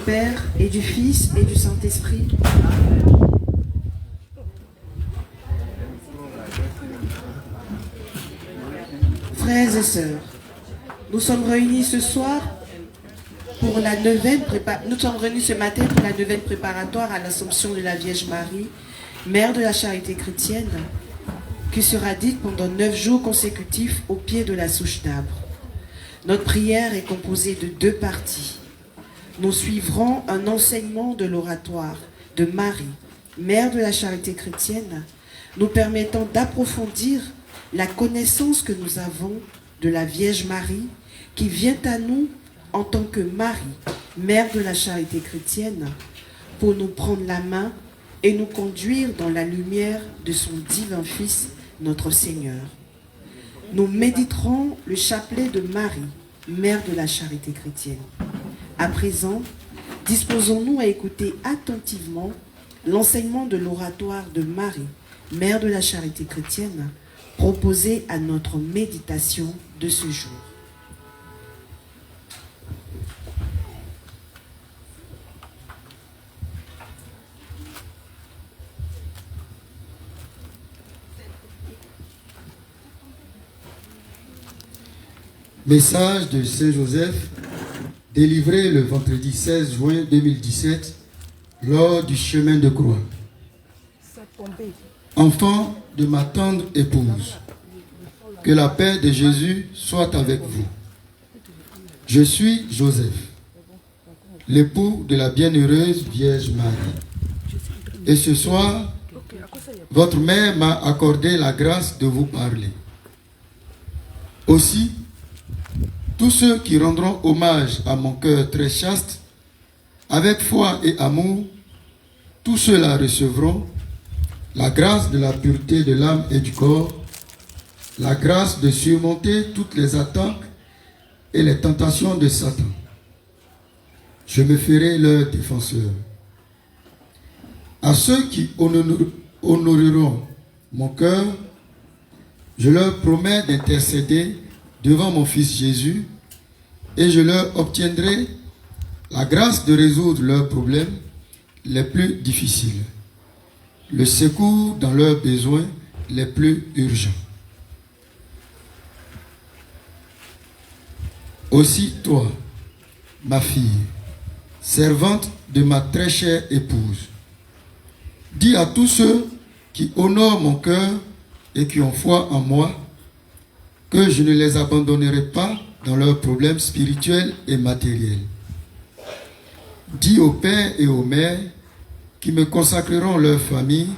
Père, et du Fils, et du Saint-Esprit. Frères et sœurs, nous sommes réunis ce soir pour la neuvaine Nous sommes réunis ce matin pour la neuvaine préparatoire à l'Assomption de la Vierge Marie, Mère de la Charité chrétienne, qui sera dite pendant 9 jours consécutifs au pied de la souche d'arbre. Notre prière est composée de 2 parties. Nous suivrons un enseignement de l'oratoire de Marie, Mère de la Charité chrétienne, nous permettant d'approfondir la connaissance que nous avons de la Vierge Marie, qui vient à nous en tant que Marie, Mère de la Charité chrétienne, pour nous prendre la main et nous conduire dans la lumière de son divin Fils, notre Seigneur. Nous méditerons le chapelet de Marie, Mère de la Charité chrétienne. À présent, disposons-nous à écouter attentivement l'enseignement de l'oratoire de Marie, Mère de la Charité chrétienne, proposé à notre méditation de ce jour. Message de Saint Joseph, délivré le vendredi 16 juin 2017, lors du chemin de croix. Enfant de ma tendre épouse, que la paix de Jésus soit avec vous. Je suis Joseph, l'époux de la bienheureuse Vierge Marie. Et ce soir, votre mère m'a accordé la grâce de vous parler. Aussi, tous ceux qui rendront hommage à mon cœur très chaste, avec foi et amour, tous ceux-là recevront la grâce de la pureté de l'âme et du corps, la grâce de surmonter toutes les attaques et les tentations de Satan. Je me ferai leur défenseur. À ceux qui honoreront mon cœur, je leur promets d'intercéder devant mon Fils Jésus, et je leur obtiendrai la grâce de résoudre leurs problèmes les plus difficiles, le secours dans leurs besoins les plus urgents. Aussi toi, ma fille, servante de ma très chère épouse, dis à tous ceux qui honorent mon cœur et qui ont foi en moi, que je ne les abandonnerai pas dans leurs problèmes spirituels et matériels. Dis aux pères et aux mères qui me consacreront leur famille,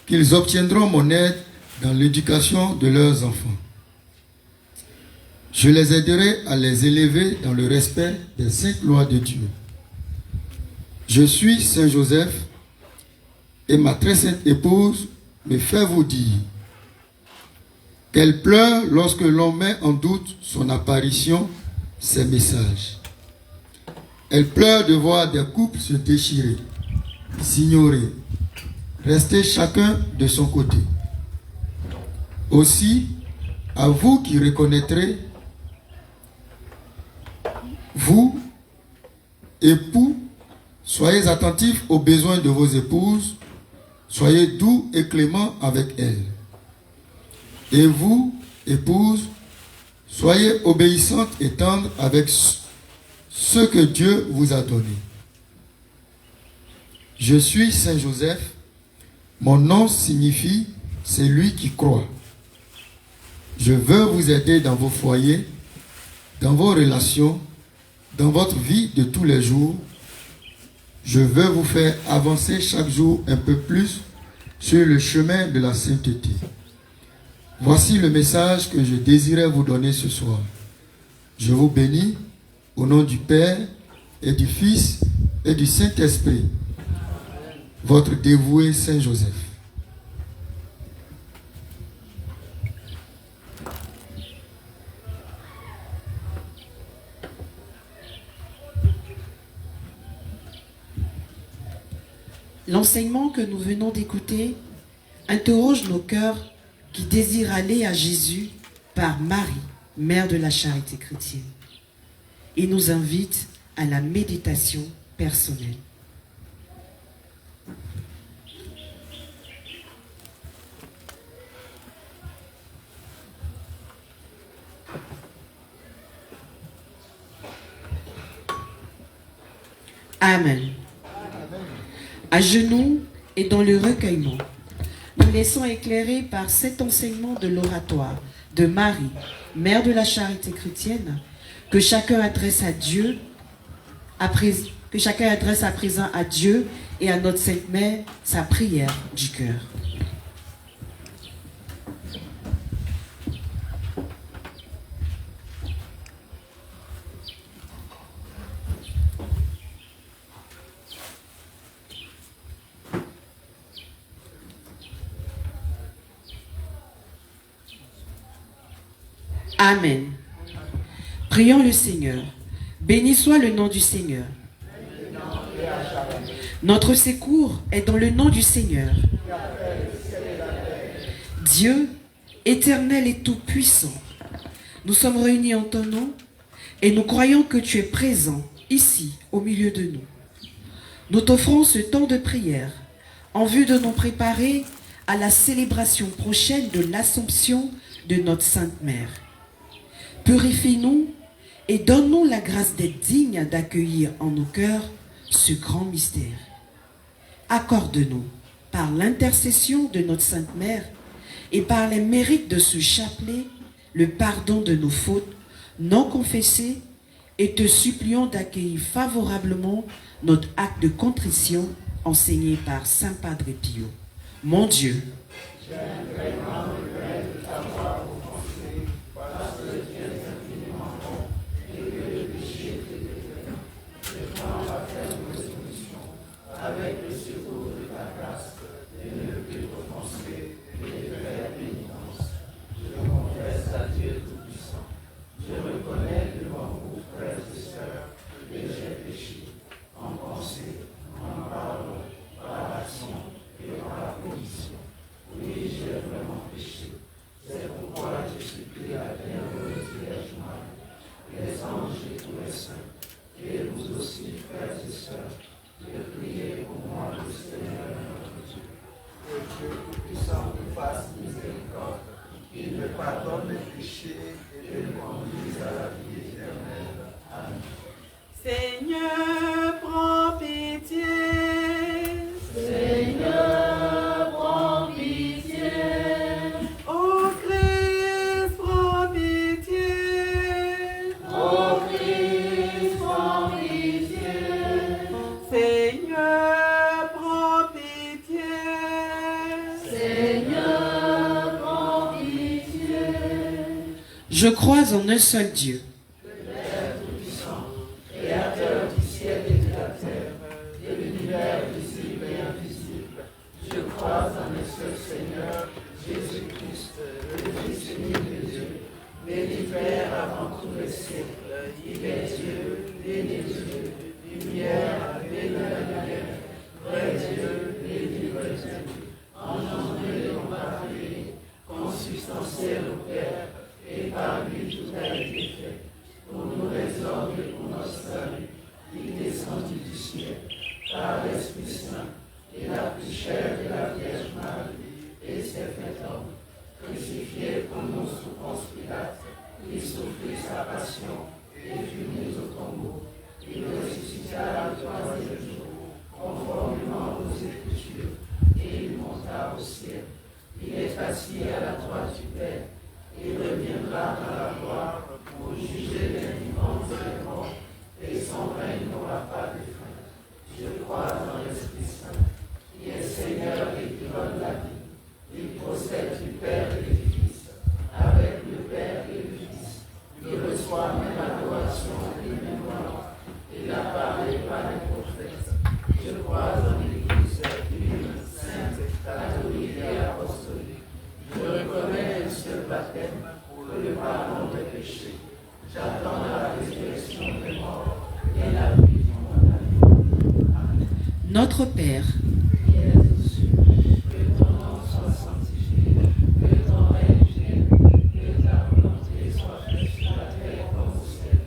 qu'ils obtiendront mon aide dans l'éducation de leurs enfants. Je les aiderai à les élever dans le respect des 5 lois de Dieu. Je suis Saint Joseph, et ma très sainte épouse me fait vous dire qu'elle pleure lorsque l'on met en doute son apparition, ses messages. Elle pleure de voir des couples se déchirer, s'ignorer, rester chacun de son côté. Aussi, à vous qui reconnaîtrez, vous, époux, soyez attentifs aux besoins de vos épouses, soyez doux et cléments avec elles. Et vous, épouses, soyez obéissantes et tendres avec ce que Dieu vous a donné. Je suis Saint Joseph, mon nom signifie « celui qui croit ». Je veux vous aider dans vos foyers, dans vos relations, dans votre vie de tous les jours. Je veux vous faire avancer chaque jour un peu plus sur le chemin de la sainteté. Voici le message que je désirais vous donner ce soir. Je vous bénis au nom du Père et du Fils et du Saint-Esprit. Votre dévoué Saint Joseph. L'enseignement que nous venons d'écouter interroge nos cœurs qui désirent aller à Jésus par Marie, Mère de la Charité chrétienne, et nous invite à la méditation personnelle. Amen. À genoux et dans le recueillement, nous laissons éclairer par cet enseignement de l'oratoire de Marie, mère de la charité chrétienne, que chacun adresse à Dieu, que chacun adresse à présent à Dieu et à notre Sainte Mère sa prière du cœur. Amen. Prions le Seigneur. Béni soit le nom du Seigneur. Notre secours est dans le nom du Seigneur. Dieu, éternel et tout-puissant, nous sommes réunis en ton nom et nous croyons que tu es présent ici, au milieu de nous. Nous t'offrons ce temps de prière en vue de nous préparer à la célébration prochaine de l'Assomption de notre Sainte Mère. Purifie-nous et donne-nous la grâce d'être dignes d'accueillir en nos cœurs ce grand mystère. Accorde-nous, par l'intercession de notre Sainte Mère et par les mérites de ce chapelet, le pardon de nos fautes non confessées et te supplions d'accueillir favorablement notre acte de contrition enseigné par Saint Padre Pio. Mon Dieu, Seigneur, prends pitié. Seigneur, prends pitié. Ô Christ, prends pitié. Ô Christ, prends pitié. Seigneur, prends pitié. Seigneur, prends pitié. je crois en un seul Dieu, Créateur du ciel et de la terre, de l'univers visible et invisible, je crois en un seul Seigneur, Jésus-Christ, le Fils unique de Dieu, béni Père avant tous les siècles. Il est Dieu, béni Dieu, lumière, béni la lumière, vrai Dieu, béni vrai Dieu, engendré non par lui, consubstantiel au Père, et par lui tout a été fait. Pour nous les hommes et pour notre salut, il est descendu du ciel, par l'Esprit Saint, et la plus chère de la Vierge Marie, et s'est fait homme, crucifié pour nous sous Ponce Pilate, il souffrit sa passion, et fut mis au tombeau. Il ressuscita le troisième jour, conformément aux Écritures, et il monta au ciel. Il est assis à la droite du Père, et reviendra dans la gloire pour juger les vivants et les morts, et son règne n'aura pas de fin. Je crois dans l'Esprit Saint, qui est Seigneur et qui donne la vie. Il procède du Père et du Fils, avec le Père et le Fils. Il reçoit même l'adoration et même gloire, et la parole par les prophètes. Je crois dans l'Église une, sainte, catholique et apostolique. Je reconnais un seul baptême pour le pardon des péchés. J'attends la résurrection des morts et la vie du monde. Amen. notre Père, Qui es aux cieux, que ton nom soit sanctifié, que ton règne vienne, que ta volonté soit faite sur la terre comme au ciel.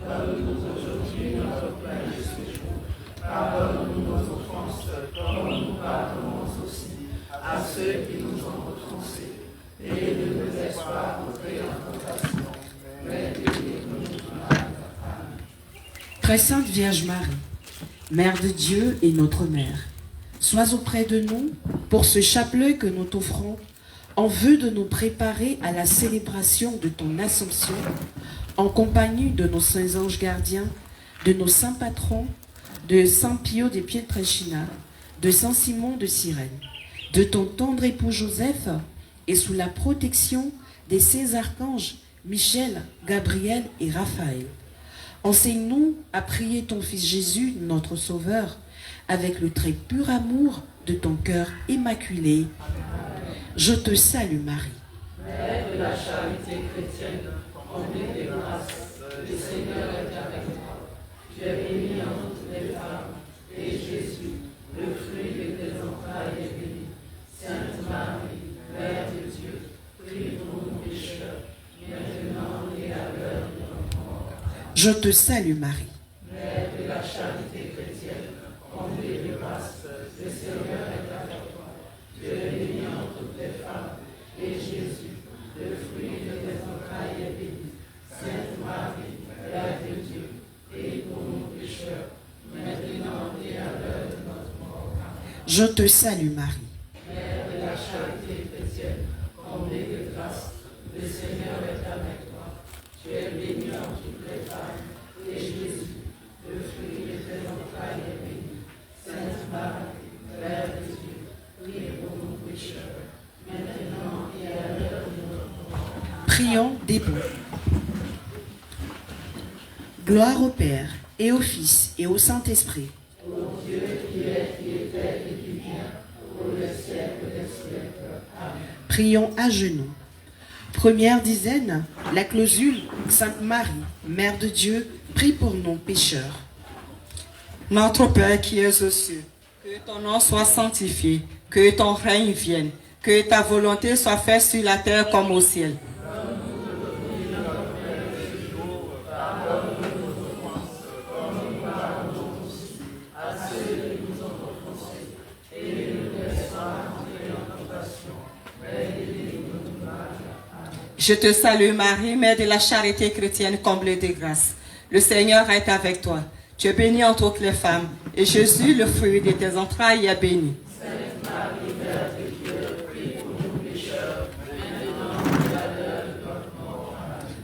Donne-nous aujourd'hui notre pain de ce jour. Très sainte Vierge Marie, Mère de Dieu et notre Mère, sois auprès de nous pour ce chapelet que nous t'offrons en vue de nous préparer à la célébration de ton Assomption en compagnie de nos saints anges gardiens, de nos saints patrons, de Saint Pio de Pietrelcina, de Saint Simon de Cyrène, de ton tendre époux Joseph et sous la protection des saints archanges Michel, Gabriel et Raphaël. Enseigne-nous à prier ton Fils Jésus, notre Sauveur, avec le très pur amour de ton cœur immaculé. Je te salue Marie. Mère de la charité chrétienne, comblée de grâce, le Seigneur est avec toi. Tu es bénie entre toutes les femmes, et Jésus, le fruit de tes entrailles, est béni. Sainte Marie, Mère de Dieu, prie pour nous pécheurs, maintenant et à l'heure de notre mort. Je te salue Marie. Mère de la charité chrétienne, comblée de grâce, le Seigneur est avec toi. Tu es bénie entre toutes les femmes, et Jésus, le fruit de tes entrailles, est béni. Sainte Marie, Mère de Dieu, prie pour nous pécheurs, maintenant et à l'heure de notre mort. Je te salue Marie. Mère de la charité chrétienne, comblée de grâce, le Seigneur est avec toi. Tu es bénie entre toutes les femmes, et Jésus, le fruit de tes entrailles, est béni. Sainte Marie, Mère de Dieu, prie pour nous pécheurs, maintenant et à l'heure de notre mort. Prions debout. Gloire au Père, et au Fils, et au Saint-Esprit. Prions à genoux. Première dizaine, la clausule, Sainte Marie, Mère de Dieu, prie pour nous pécheurs. Notre Père qui es aux cieux, que ton nom soit sanctifié, que ton règne vienne, que ta volonté soit faite sur la terre comme au ciel. Je te salue Marie, Mère de la charité chrétienne comblée de grâce. Le Seigneur est avec toi. Tu es bénie entre toutes les femmes, et Jésus, le fruit de tes entrailles, est béni. Sainte Marie, Mère de Dieu, prie pour nous pécheurs, maintenant et à l'heure de notre mort.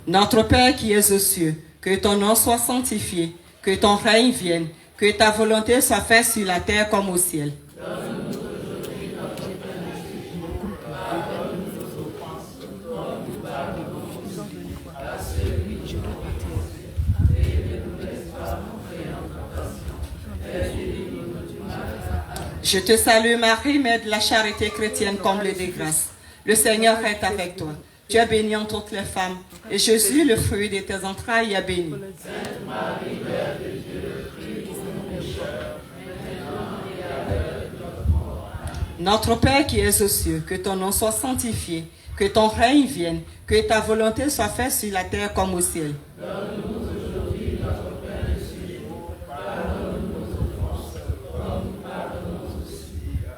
Notre Père qui es aux cieux, que ton nom soit sanctifié, que ton règne vienne, que ta volonté soit faite sur la terre comme au ciel. Je te salue Marie, Mère de la charité chrétienne comblée de grâce. Le Seigneur est avec toi. Tu es bénie entre toutes les femmes, et Jésus, le fruit de tes entrailles, est béni. Sainte Marie, Mère de Dieu, prie pour nous pécheurs, maintenant et à l'heure de notre mort. Notre Père qui es aux cieux, que ton nom soit sanctifié, que ton règne vienne, que ta volonté soit faite sur la terre comme au ciel. Donne-nous aujourd'hui notre pain de ce jour. Pardonne-nous nos offenses, comme nous pardonnons aussi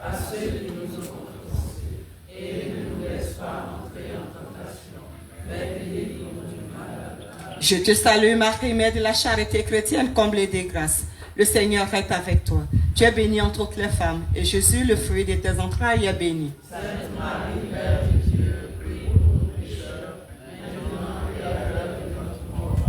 à ceux qui nous ont offensés. Et ne nous laisse pas entrer en tentation, mais délivre-nous du mal. Je te salue Marie, Mère de la charité chrétienne comblée de grâce. Le Seigneur est avec toi. Tu es bénie entre toutes les femmes, et Jésus, le fruit de tes entrailles, est béni. Sainte Marie, Mère de Dieu, prie pour nous pécheurs, maintenant et à l'heure de notre mort.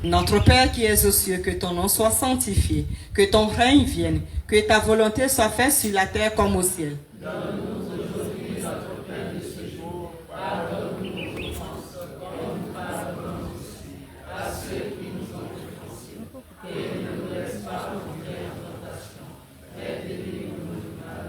Notre Père qui es aux cieux, que ton nom soit sanctifié, que ton règne vienne, que ta volonté soit faite sur la terre comme au ciel. Donne-nous aujourd'hui notre pain de ce jour. Pardonne-nous nos offenses, comme nous pardonnons aussi à ceux qui nous ont offensés. Et ne nous laisse pas entrer en tentation, mais délivre-nous du mal.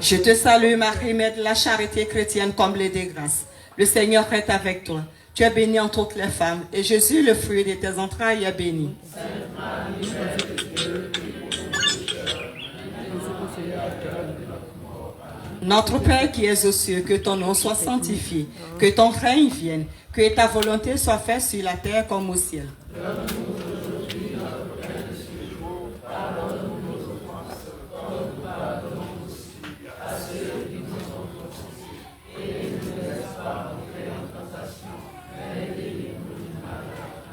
Je te salue Marie, Mère de la charité chrétienne comblée de grâce. Le Seigneur est avec toi. Tu es bénie entre toutes les femmes, et Jésus, le fruit de tes entrailles, est béni. Sainte Marie, Mère de Dieu, prie pour nous pécheurs, maintenant et à l'heure de notre mort. Notre Père qui es aux cieux, que ton nom soit sanctifié, que ton règne vienne, que ta volonté soit faite sur la terre comme au ciel. Donne-nous aujourd'hui notre pain de ce jour. Pardonne-nous nos offenses, comme nous pardonnons aussi à ceux qui nous ont offensés. Et ne nous laisse pas entrer en tentation, mais délivre-nous du mal.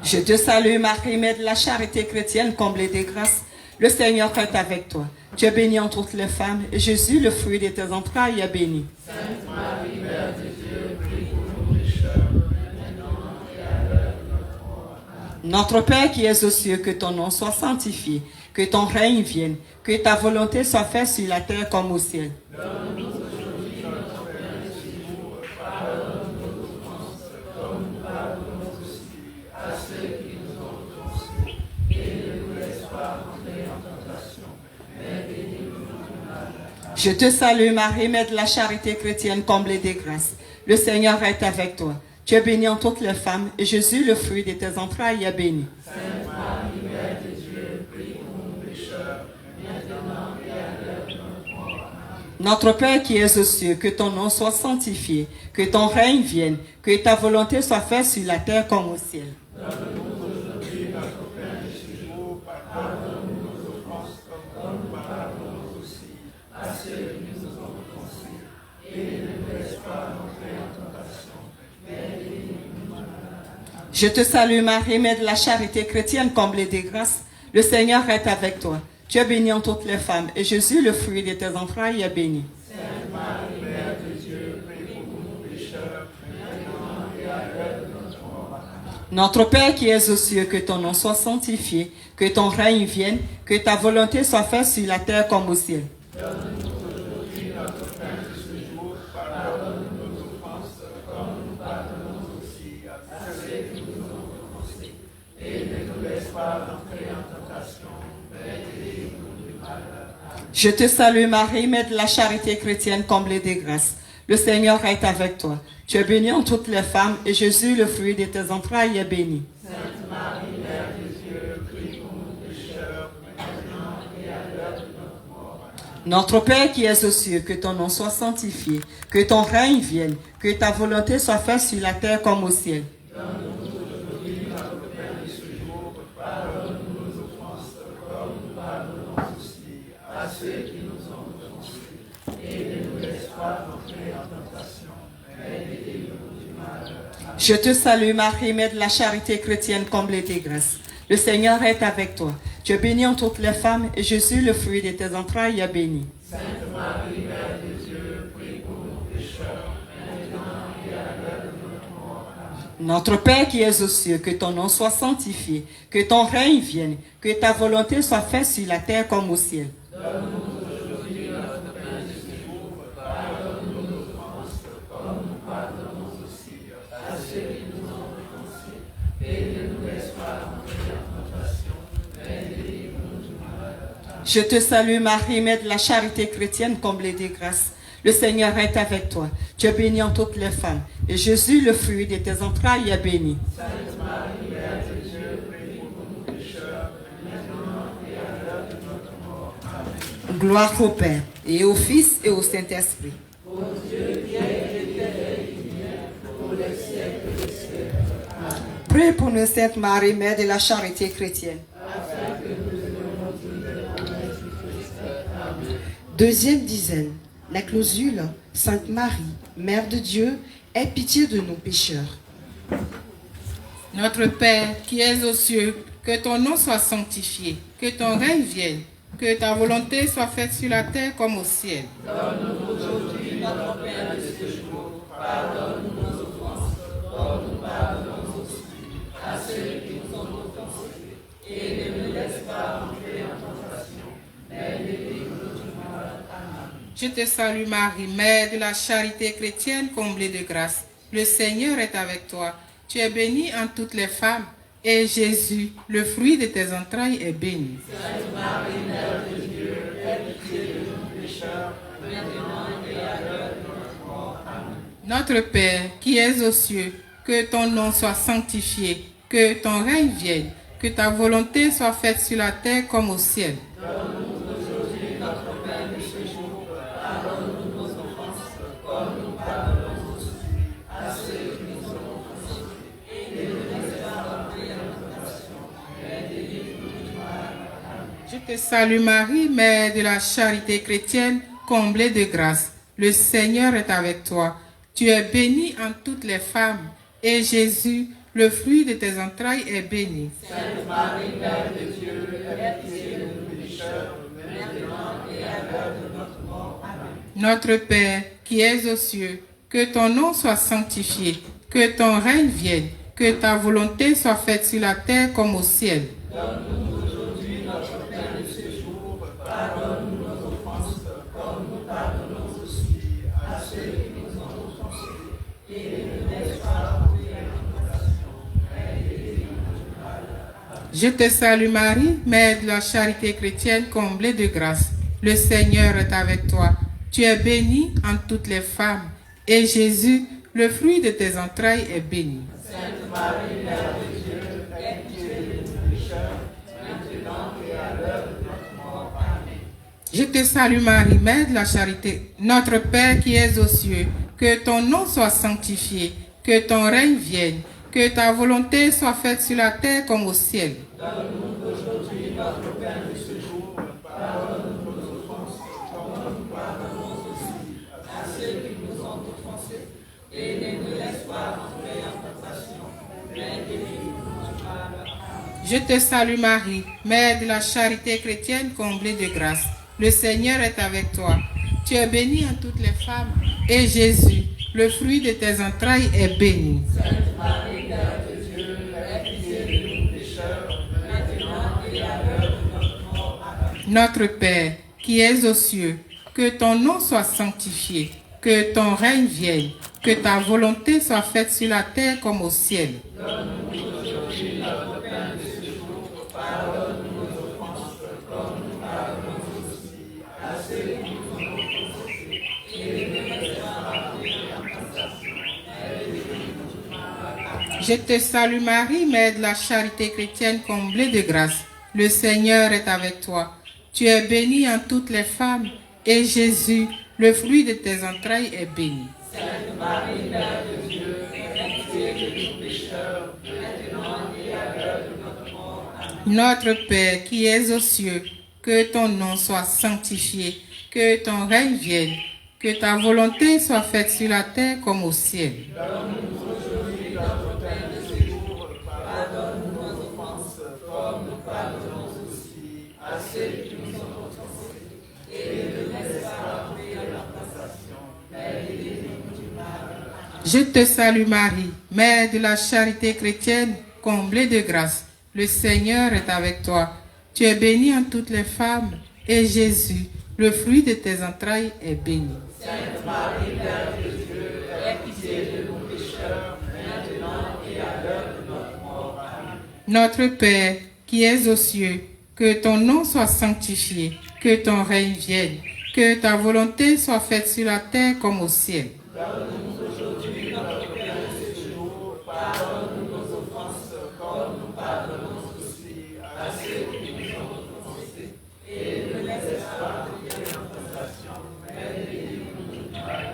Je te salue Marie, Mère de la charité chrétienne, comblée de grâce. Le Seigneur est avec toi. Tu es bénie entre toutes les femmes, et Jésus, le fruit de tes entrailles, est béni. Sainte Marie, Mère de Dieu, prie pour nous pécheurs, maintenant et à l'heure de notre mort. Amen. Notre Père qui es aux cieux, que ton nom soit sanctifié, que ton règne vienne, que ta volonté soit faite sur la terre comme au ciel. Donne-nous aujourd'hui notre pain de ce jour. Pardonne nos offenses, comme nous pardonnons aussi à ceux qui nous ont offensés. Et ne nous laisse pas entrer en tentation, mais bénis-nous du mal. Je te salue Marie, Mère de la charité chrétienne, comblée de grâce. Le Seigneur est avec toi. Tu es bénie entre toutes les femmes, et Jésus, le fruit de tes entrailles, est béni. Sainte Marie, Mère de Dieu, prie pour nous pécheurs, maintenant et à l'heure de notre mort. Amen. Notre Père qui es aux cieux, que ton nom soit sanctifié, que ton règne vienne, que ta volonté soit faite sur la terre comme au ciel. Donne-nous aujourd'hui notre pain de ce jour. Pardonne-nous nos offenses, comme nous pardonnons aussi à ceux qui nous ont offensés. Et ne nous laisse pas entrer en tentation, mais bénis-nous du mal. Je te salue Marie, Mère de la charité chrétienne, comblée de grâce. Le Seigneur est avec toi. Tu es bénie entre toutes les femmes, et Jésus, le fruit de tes entrailles, est béni. Sainte Marie, Mère de Dieu, prie pour nous pécheurs, maintenant et à l'heure de notre mort. Amen. Notre Père qui es aux cieux, que ton nom soit sanctifié, que ton règne vienne, que ta volonté soit faite sur la terre comme au ciel. Donne-nous aujourd'hui notre pain de ce jour. Pardonne-nous nos offenses, comme nous pardonnons aussi à ceux qui nous ont offensés. Et ne nous laisse pas entrer en tentation, mais délivre-nous du mal. Amen. Je te salue Marie, Mère de la charité chrétienne, comblée de grâce. Le Seigneur est avec toi. Tu es bénie entre toutes les femmes, et Jésus, le fruit de tes entrailles, est béni. Sainte Marie, Mère de Dieu, prie pour nous pécheurs, maintenant et à l'heure de notre mort. Amen. Notre Père qui es aux cieux, que ton nom soit sanctifié, que ton règne vienne, que ta volonté soit faite sur la terre comme au ciel. Donne-nous aujourd'hui notre pain de ce jour. Pardonne-nous nos offenses, comme nous pardonnons aussi à ceux qui nous ont offensés. Et ne nous laisse pas entrer en tentation, mais délivre-nous du mal. Amen. Je te salue Marie, Mère de la charité chrétienne, comblée de grâce. Le Seigneur est avec toi. Tu es bénie entre toutes les femmes, et Jésus, le fruit de tes entrailles, est béni. Sainte Marie, Mère de Dieu, prie pour nous pécheurs, maintenant et à l'heure de notre mort. Amen. Notre Père qui es aux cieux, que ton nom soit sanctifié, que ton règne vienne, que ta volonté soit faite sur la terre comme au ciel. Donne-nous aujourd'hui notre pain de ce jour. Pardonne-nous nos offenses, comme nous pardonnons aussi à ceux qui nous ont offensés. Et ne nous laisse pas entrer en tentation, mais délivre-nous du mal. Amen. Je te salue Marie, Mère de la charité chrétienne, comblée de grâce. Le Seigneur est avec toi. Tu es bénie entre toutes les femmes, et Jésus, le fruit de tes entrailles, est béni. Sainte Marie, Mère de Dieu, prie pour nous pécheurs, maintenant et à l'heure de notre mort. Amen. Gloire au Père, et au Fils, et au Saint-Esprit. Ô Dieu, qui es éternel et lumière, pour les siècles des siècles. Amen. Prie pour nous, Sainte Marie, Mère de la charité chrétienne. Afin que nous ayons toutes les promesses du Christ. Amen. Deuxième dizaine. La clausule, Sainte Marie, Mère de Dieu, aie pitié de nous pécheurs. Notre Père qui es aux cieux, que ton nom soit sanctifié, que ton règne vienne, que ta volonté soit faite sur la terre comme au ciel. Donne-nous aujourd'hui notre pain de ce jour. Pardonne-nous nos offenses, comme nous pardonnons aussi à ceux qui nous ont offensés. Et ne nous laisse pas entrer en tentation, mais délivre-nous du mal. Amen. Je te salue Marie, Mère de la charité chrétienne, comblée de grâce. Le Seigneur est avec toi. Tu es bénie entre toutes les femmes, et Jésus, le fruit de tes entrailles, est béni. Sainte Marie, Mère de Dieu, aie pitié de nous pécheurs, maintenant et à l'heure de notre mort. Amen. Notre Père, qui es aux cieux, que ton nom soit sanctifié, que ton règne vienne, que ta volonté soit faite sur la terre comme au ciel. Donne-nous aujourd'hui notre pain de ce jour. Pardonne-nous nos offenses, comme nous pardonnons aussi à ceux qui nous ont offensés. Et ne nous laisse pas entrer en tentation, mais délivre-nous du mal. Amen. Je te salue Marie, Mère de la charité chrétienne, comblée de grâce. Le Seigneur est avec toi. Tu es bénie entre toutes les femmes, et Jésus, le fruit de tes entrailles est béni. Sainte Marie, Mère de Dieu, aie pitié de nous pécheurs, maintenant et à l'heure de notre mort. Amen. Notre Père, qui es aux cieux, que ton nom soit sanctifié, que ton règne vienne, que ta volonté soit faite sur la terre comme au ciel. Donne-nous aujourd'hui notre pain de ce jour. Pardonne-nous nos offenses, comme nous pardonnons aussi à ceux qui nous ont offensés. Et ne nous laisse pas entrer en tentation, mais délivre-nous du mal. Amen. Je te salue Marie, Mère de la charité chrétienne, comblée de grâce. Le Seigneur est avec toi. Tu es bénie en toutes les femmes, et Jésus, le fruit de tes entrailles, est béni. Sainte Marie, Mère de Dieu, aie pitié de nous pécheurs, maintenant et à l'heure de notre mort. Amen. Je te salue Marie, Mère de la charité. Notre Père qui es aux cieux, que ton nom soit sanctifié, que ton règne vienne, que ta volonté soit faite sur la terre comme au ciel. Donne-nous aujourd'hui notre pain de ce jour. Pardonne-nous nos offenses, comme nous pardonnons aussi à ceux qui nous ont offensés. Et ne nous laisse pas entrer en tentation, mais délivre-nous du mal. Amen. Je te salue Marie, Mère de la charité chrétienne, comblée de grâce. Le Seigneur est avec toi. Tu es bénie en toutes les femmes, et Jésus, le fruit de tes entrailles, est béni. Sainte Marie, Mère de Dieu, aie pitié de nous pécheurs, maintenant et à l'heure de notre mort. Amen. Notre Père, qui es aux cieux, que ton nom soit sanctifié, que ton règne vienne, que ta volonté soit faite sur la terre comme au ciel. Donne-nous aujourd'hui notre pain de ce jour. Pardonne-nous nos offenses, comme nous pardonnons aussi à ceux qui nous ont offensés. Et ne nous laisse pas entrer en tentation, mais délivre-nous du mal. Amen. Je te salue Marie, Mère de la charité chrétienne, comblée de grâce. Le Seigneur est avec toi. Tu es bénie en toutes les femmes, et Jésus, le fruit de tes entrailles, est béni. Sainte Marie, Mère de Dieu, aie pitié de nous pécheurs, maintenant et à l'heure de notre mort. Amen. Notre Père qui es aux cieux, que ton nom soit sanctifié, que ton règne vienne, que ta volonté soit faite sur la terre comme au ciel. Donne-nous aujourd'hui notre pain de ce jour. Pardonne-nous nos offenses, comme nous pardonnons aussi à ceux qui nous ont offensés. Et ne nous laisse pas entrer en tentation, mais délivre-nous du mal. Je te salue Marie, Mère de la charité chrétienne, comblée de grâce. Le Seigneur est avec toi. Tu es bénie en toutes les femmes, et Jésus, le fruit de tes entrailles, est béni. Sainte Marie, Mère de Dieu, aie pitié de nous pécheurs, maintenant et à l'heure de notre mort. Amen. Notre Père, qui es aux cieux, que ton nom soit sanctifié, que ton règne vienne, que ta volonté soit faite sur la terre comme au ciel. Donne-nous aujourd'hui notre pain de ce jour. Pardonne-nous nos offenses, comme nous pardonnons aussi à ceux qui nous ont offensés. Et ne nous laisse pas entrer en tentation, mais délivre-nous du mal.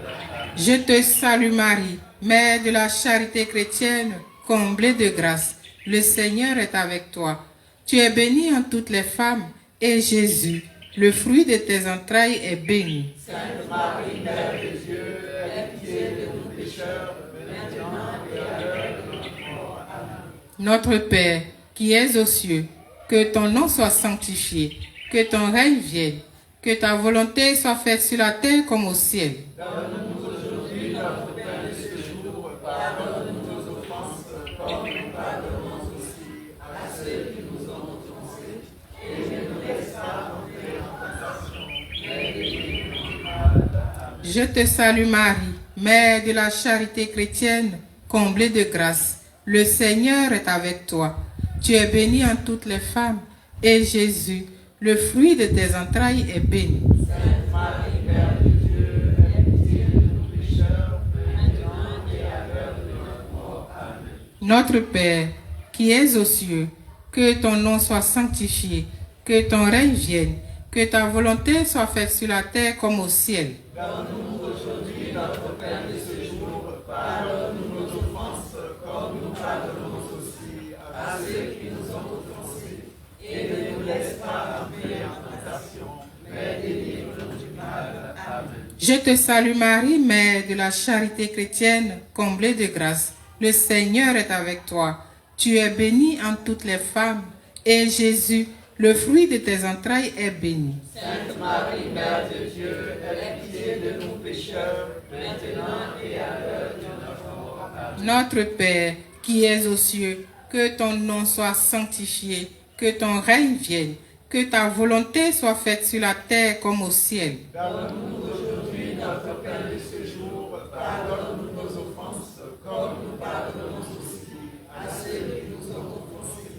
Je te salue Marie, Mère de la charité chrétienne, comblée de grâce. Le Seigneur est avec toi. Tu es bénie en toutes les femmes, et Jésus, le fruit de tes entrailles, est béni. Sainte Marie, Mère de Dieu, aie pitié de nous pécheurs, maintenant et à l'heure de notre mort. Amen. Notre Père, qui es aux cieux, que ton nom soit sanctifié, que ton règne vienne, que ta volonté soit faite sur la terre comme au ciel. Donne-nous aujourd'hui notre pain de ce jour. Pardonne-nous nos offenses, comme nous pardonnons aussi à ceux qui nous ont offensés. Et ne nous laisse pas entrer en tentation, mais délivre-nous du mal. Amen. Je te salue Marie, Mère de la charité chrétienne, comblée de grâce. Le Seigneur est avec toi. Tu es bénie en toutes les femmes, et Jésus, le fruit de tes entrailles, est béni. Sainte Marie, Mère de Dieu, aie pitié de nous pécheurs, maintenant et à l'heure de notre mort. Amen. Notre Père, qui es aux cieux, que ton nom soit sanctifié, que ton règne vienne, que ta volonté soit faite sur la terre comme au ciel. Donne-nous aujourd'hui notre pain de ce jour. Pardonne-nous nos offenses, comme nous pardonnons aussi à ceux qui nous ont offensés. Et ne nous laisse pas entrer en tentation, mais délivre-nous du mal. Amen. Je te salue Marie, Mère de la charité chrétienne, comblée de grâce. le Seigneur est avec toi. Tu es bénie entre toutes les femmes, et Jésus, le fruit de tes entrailles, est béni. Sainte Marie, Mère de Dieu, aie pitié de nous pécheurs, maintenant et à l'heure de notre mort. Amen. Notre Père, qui es aux cieux, que ton nom soit sanctifié, que ton règne vienne, que ta volonté soit faite sur la terre comme au ciel. Donne-nous aujourd'hui notre pain de ce jour. Pardonne-nous nos offenses, comme nous pardonnons aussi à ceux qui nous ont offensés.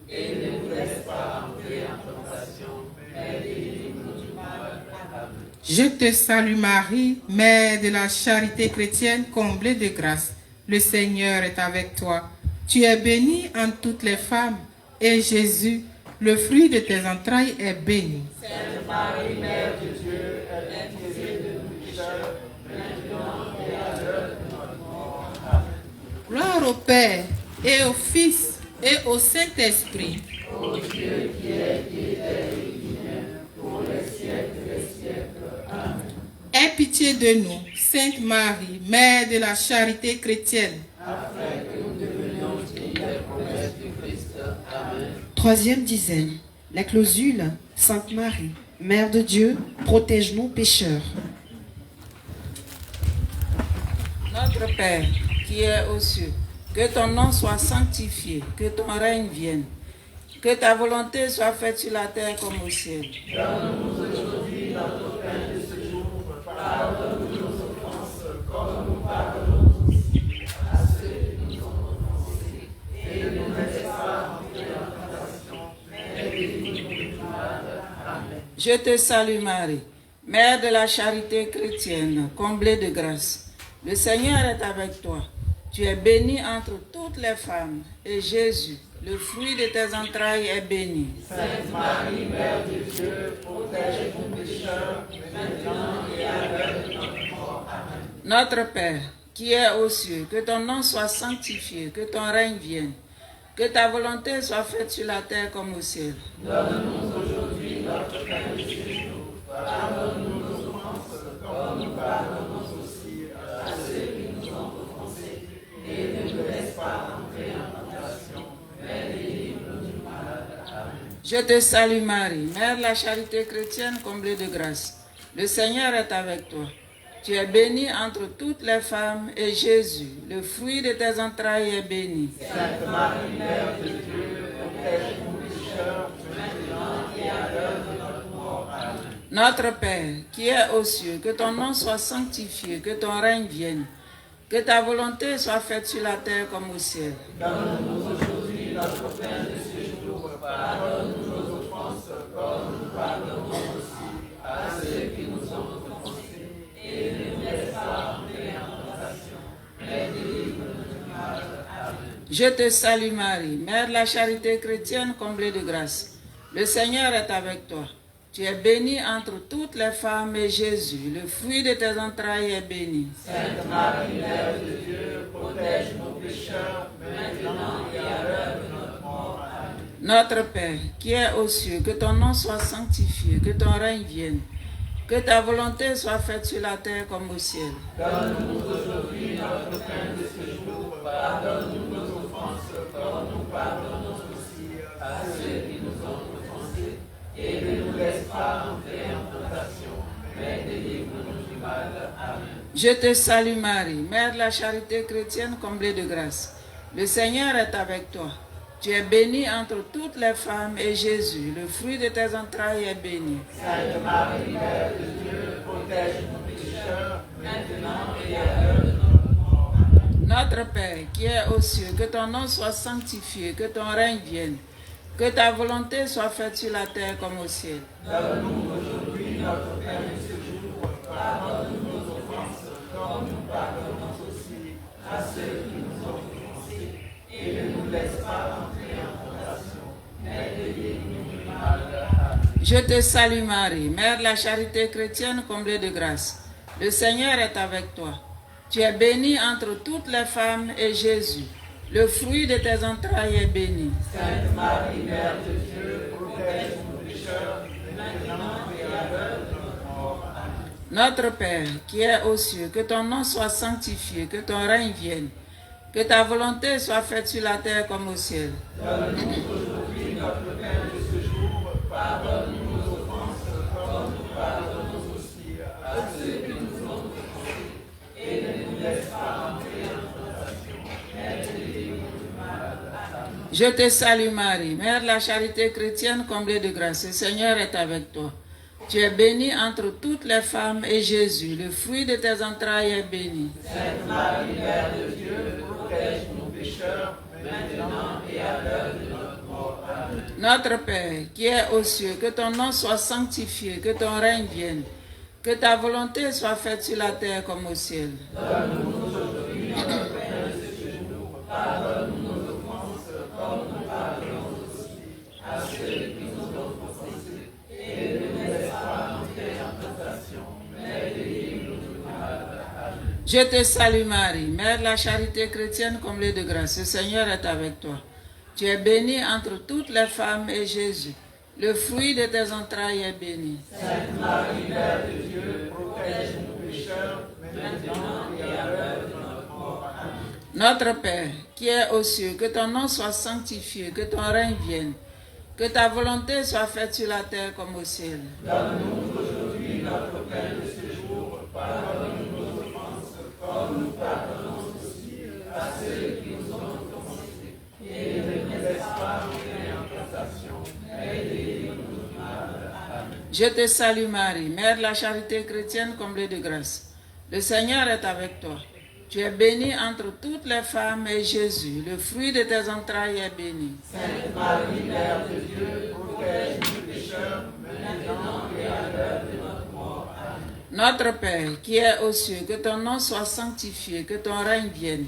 Et ne nous laisse pas entrer en tentation, mais délivre-nous du mal. Amen. Je te salue Marie, Mère de la charité chrétienne, comblée de grâce. Le Seigneur est avec toi. Tu es bénie entre toutes les femmes, et Jésus, le fruit de tes entrailles, est béni. Sainte Marie, Mère de Dieu, aie pitié de nous pécheurs, maintenant et à l'heure de notre mort. Amen. Gloire au Père, et au Fils, et au Saint-Esprit. Ô Dieu qui est, qui était et qui vient, pour les siècles des siècles. Amen. Aie pitié de nous, Sainte Marie, Mère de la charité chrétienne. Afin que nous devenions dignes des promesses du Christ. Amen. Troisième dizaine. La clausule, Sainte Marie, Mère de Dieu, protège-nous pécheurs. Notre Père, qui es aux cieux, que ton nom soit sanctifié, que ton règne vienne, que ta volonté soit faite sur la terre comme au ciel. Donne-nous aujourd'hui notre pain de ce jour. Pardonne-nous nos offenses, comme nous pardonnons aussi à ceux qui nous ont offensés. Et ne nous laisse pas entrer en tentation, mais délivre-nous du mal. Amen. Je te salue Marie, Mère de la charité chrétienne, comblée de grâce. Le Seigneur est avec toi. Tu es bénie entre toutes les femmes, et Jésus, le fruit de tes entrailles, est béni. Sainte Marie, Mère de Dieu, protège-nous pécheurs, maintenant et à l'heure de notre mort. Amen. Notre Père, qui es aux cieux, que ton nom soit sanctifié, que ton règne vienne, que ta volonté soit faite sur la terre comme au ciel. Donne-nous aujourd'hui notre pain de ce jour. Pardonne-nous nos offenses, comme nous pardonnons aussi à ceux qui nous ont offensés. Et ne nous laisse pas entrer en tentation, mais délivre-nous du mal. Amen. Je te salue Marie, Mère de la charité chrétienne, comblée de grâce. Le Seigneur est avec toi. Tu es bénie entre toutes les femmes, et Jésus, le fruit de tes entrailles, est béni. Sainte Marie, Mère de Dieu, protège-nous pécheurs, maintenant et à l'heure de notre mort. Amen. Notre Père, qui es aux cieux, que ton nom soit sanctifié, que ton règne vienne, que ta volonté soit faite sur la terre comme au ciel. Donne-nous aujourd'hui notre pain de ce jour. Pardonne-nous nos offenses, comme nous pardonnons aussi à ceux qui nous ont offensés. Et ne nous laisse pas entrer en tentation, mais délivre-nous du mal. Amen. Je te salue Marie, Mère de la charité chrétienne, comblée de grâce. Le Seigneur est avec toi. Tu es bénie entre toutes les femmes, et Jésus, le fruit de tes entrailles, est béni. Sainte Marie, Mère de Dieu, protège nos pécheurs, maintenant et à l'heure de notre mort. Amen. Notre Père, qui es aux cieux, que ton nom soit sanctifié, que ton règne vienne, que ta volonté soit faite sur la terre comme au ciel. Donne-nous aujourd'hui notre pain de ce jour. Pardonne-nous nos offenses, comme nous pardonnons aussi à ceux qui nous ont offensés. Et ne nous laisse pas entrer en tentation, mais délivre-nous du mal. Amen. Je te salue Marie, Mère de la charité chrétienne, comblée de grâce. Le Seigneur est avec toi. Tu es bénie entre toutes les femmes, et Jésus, le fruit de tes entrailles, est béni. Sainte Marie, Mère de Dieu, protège nos pécheurs, maintenant et à l'heure de notre mort. Amen. Notre Père, qui es aux cieux, que ton nom soit sanctifié, que ton règne vienne, que ta volonté soit faite sur la terre comme au ciel. Donne-nous aujourd'hui notre pain de ce jour. Pardonne-nous nos offenses, comme nous pardonnons aussi à ceux qui nous ont offensés. Et ne nous laisse pas entrer en tentation, mais délivre-nous du mal. Amen. Je te salue Marie, Mère de la charité chrétienne, comblée de grâce. Le Seigneur est avec toi. Tu es bénie entre toutes les femmes, et Jésus, le fruit de tes entrailles, est béni. Sainte Marie, Mère de Dieu, protège nos pécheurs, maintenant et à l'heure de notre mort. Amen. Notre Père, qui es aux cieux, que ton nom soit sanctifié, que ton règne vienne, Que ta volonté soit faite sur la terre comme au ciel. Donne-nous aujourd'hui notre pain de ce jour. Pardonne-nous nos offenses, comme nous pardonnons aussi à ceux qui nous ont offensés. Et ne nous laisse pas entrer en tentation, mais délivre-nous du mal. Amen. Je te salue Marie, Mère de la charité chrétienne comblée de grâce. Le Seigneur est avec toi. Tu es bénie entre toutes les femmes et Jésus, le fruit de tes entrailles, est béni. Sainte Marie, Mère de Dieu, protège-nous pécheurs, maintenant et à l'heure de notre mort. Amen. Notre Père, qui es aux cieux, que ton nom soit sanctifié, que ton règne vienne, que ta volonté soit faite sur la terre comme au ciel. Donne-nous aujourd'hui notre pain de ce jour. Pardonne-nous nos offenses, comme nous pardonnons aussi à ceux qui nous ont offensés. Et ne nous laisse pas entrer en tentation, mais délivre-nous du mal. Amen. Je te salue Marie, Mère de la charité chrétienne comblée de grâce. Le Seigneur est avec toi. Tu es bénie entre toutes les femmes et Jésus, le fruit de tes entrailles, est béni. Sainte Marie, Mère de Dieu, protège-nous pécheurs, maintenant et à l'heure de notre mort. Amen. Notre Père, qui es aux cieux, que ton nom soit sanctifié, que ton règne vienne, que ta volonté soit faite sur la terre comme au ciel. Donne-nous aujourd'hui notre pain de ce jour. Pardonne-nous nos offenses, comme nous pardonnons aussi à ceux qui nous ont offensés. Et ne nous laisse pas entrer en tentation, mais délivre-nous du mal. Amen. Je te salue Marie, Mère de la charité chrétienne comblée de grâce. Le Seigneur est avec toi. Tu es bénie entre toutes les femmes et Jésus, le fruit de tes entrailles, est béni. Sainte Marie, Mère de Dieu, protège-nous pécheurs, maintenant et à l'heure de notre mort. Amen. Notre Père, qui es aux cieux, que ton nom soit sanctifié, que ton règne vienne,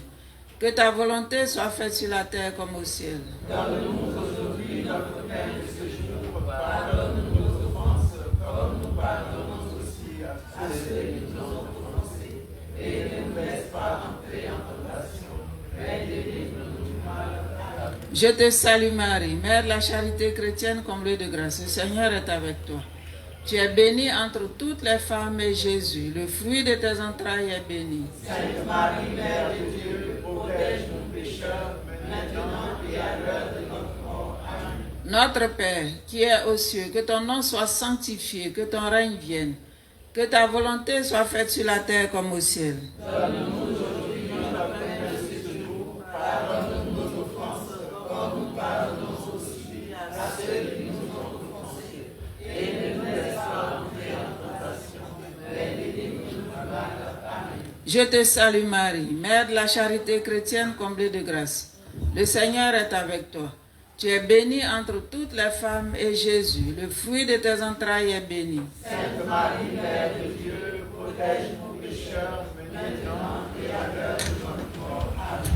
que ta volonté soit faite sur la terre comme au ciel. Donne-nous aujourd'hui notre pain de ce jour. Pardonne-nous nos offenses, comme nous pardonnons aussi à ceux qui nous ont offensés. Et ne nous laisse pas entrer en tentation, mais délivre-nous du mal. Amen. Je te salue Marie, Mère de la charité chrétienne comblée de grâce. Le Seigneur est avec toi. Tu es bénie entre toutes les femmes et Jésus, le fruit de tes entrailles, est béni. Sainte Marie, Mère de Dieu, protège-nous pécheurs, maintenant et à l'heure de notre mort. Amen. Notre Père, qui es aux cieux, que ton nom soit sanctifié, que ton règne vienne, que ta volonté soit faite sur la terre comme au ciel. Donne-nous aujourd'hui notre pain de ce jour. Pardonne-nous nos offenses, comme nous pardonnons aussi à ceux qui nous ont offensés. Et ne nous laisse pas entrer en tentation, mais délivre-nous du mal. Amen. Je te salue Marie, Mère de la charité chrétienne comblée de grâce. Le Seigneur est avec toi. Tu es bénie entre toutes les femmes et Jésus, le fruit de tes entrailles, est béni. Sainte Marie, Mère de Dieu, protège-nous pécheurs, maintenant et à l'heure de notre mort. Amen.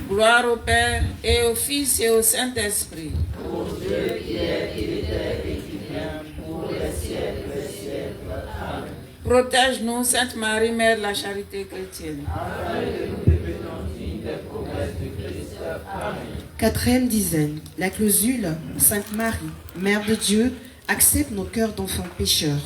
Gloire au Père et au Fils et au Saint-Esprit. Ô Dieu qui est, qui était et qui vient, pour les siècles des siècles. Amen. Protège-nous, Sainte Marie, Mère de la charité chrétienne. Afin que nous devenions dignes des promesses du Christ. Amen. Quatrième dizaine, la clausule, Sainte Marie, Mère de Dieu, accepte nos cœurs d'enfants pécheurs.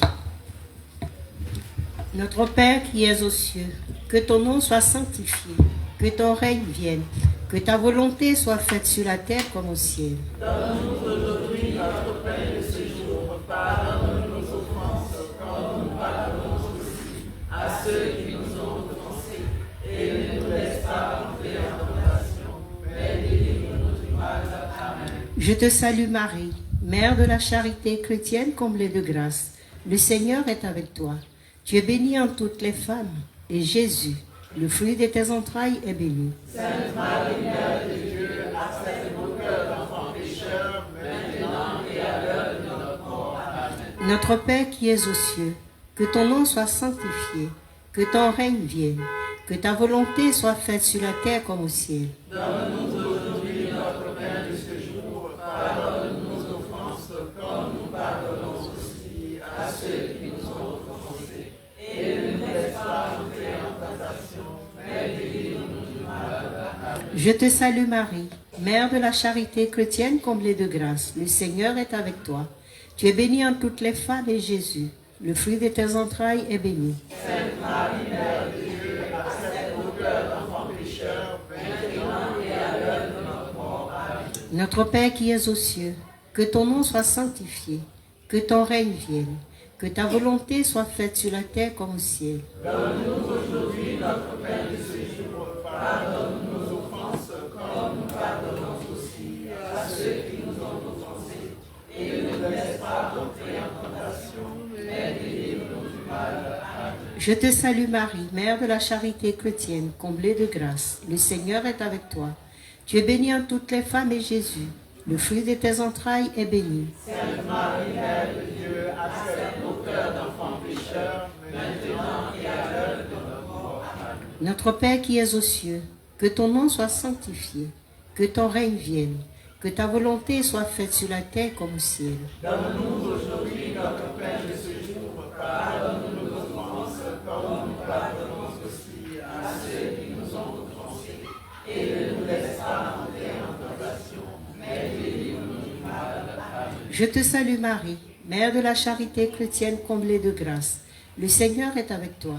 Notre Père qui es aux cieux, que ton nom soit sanctifié, que ton règne vienne, que ta volonté soit faite sur la terre comme au ciel. Donne-nous aujourd'hui notre pain de ce jour. Pardonne nos offenses, comme nous pardonnons aussi à ceux qui nous ont offensés. Et ne nous laisse pas entrer en tentation, mais délivre-nous du mal. Amen. Je te salue Marie, Mère de la charité chrétienne comblée de grâce. Le Seigneur est avec toi. Tu es bénie en toutes les femmes, et Jésus, le fruit de tes entrailles, est béni. Sainte Marie, Mère de Dieu, accepte nos cœurs d'enfants pécheurs, maintenant et à l'heure de notre mort. Amen. Notre Père qui es aux cieux, que ton nom soit sanctifié, que ton règne vienne, que ta volonté soit faite sur la terre comme au ciel. Donne-nous aujourd'hui notre pain de ce jour. Pardonne nos offenses, comme nous pardonnons aussi à ceux qui nous ont offensés. Et ne nous laisse pas entrer en tentation, mais délivre-nous du mal. Amen. Je te salue Marie, Mère de la charité chrétienne comblée de grâce. Le Seigneur est avec toi. Tu es bénie en toutes les femmes et Jésus, le fruit de tes entrailles, est béni. Sainte Marie, Mère de Dieu, accepte nos Notre Père qui es aux cieux, que ton nom soit sanctifié, que ton règne vienne, que ta volonté soit faite sur la terre comme au ciel. Donne-nous aujourd'hui notre pain de ce jour. Pardonne nos offenses comme nous pardonnons aussi à ceux qui nous ont offensés. Et ne nous laisse pas entrer en tentation, mais délivre-nous du mal. Amen. Je te salue Marie, Mère de la charité chrétienne, comblée de grâce. Le Seigneur est avec toi. Tu es bénie en toutes les femmes et Jésus, le fruit de tes entrailles, est béni. Sainte Marie, Mère de Dieu, accepte nos cœurs d'enfants pécheurs, maintenant et à l'heure de notre mort. Amen. Notre Père qui es aux cieux, que ton nom soit sanctifié, que ton règne vienne, que ta volonté soit faite sur la terre comme au ciel. Donne-nous aujourd'hui notre pain de ce jour. Pardonne-nous nos offenses comme nous pardonnons aussi à ceux qui nous ont offensés. Et ne nous laisse pas entrer en tentation, mais délivre-nous du mal. Amen. Je te salue Marie, Mère de la charité chrétienne, comblée de grâce. Le Seigneur est avec toi.